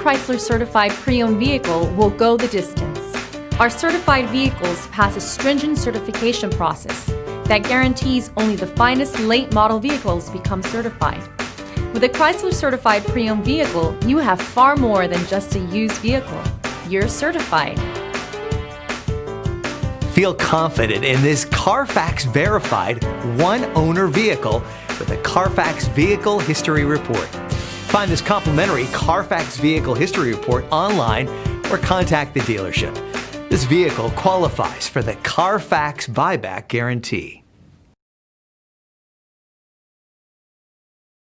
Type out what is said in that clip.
Chrysler certified pre-owned vehicle will go the distance. Our certified vehicles pass a stringent certification process that guarantees only the finest late model vehicles become certified. With a Chrysler certified pre-owned vehicle, you have far more than just a used vehicle. You're certified. Feel confident in this Carfax verified one-owner vehicle with a Carfax Vehicle History Report. Find this complimentary Carfax Vehicle History Report online or contact the dealership. This vehicle qualifies for the Carfax Buyback Guarantee.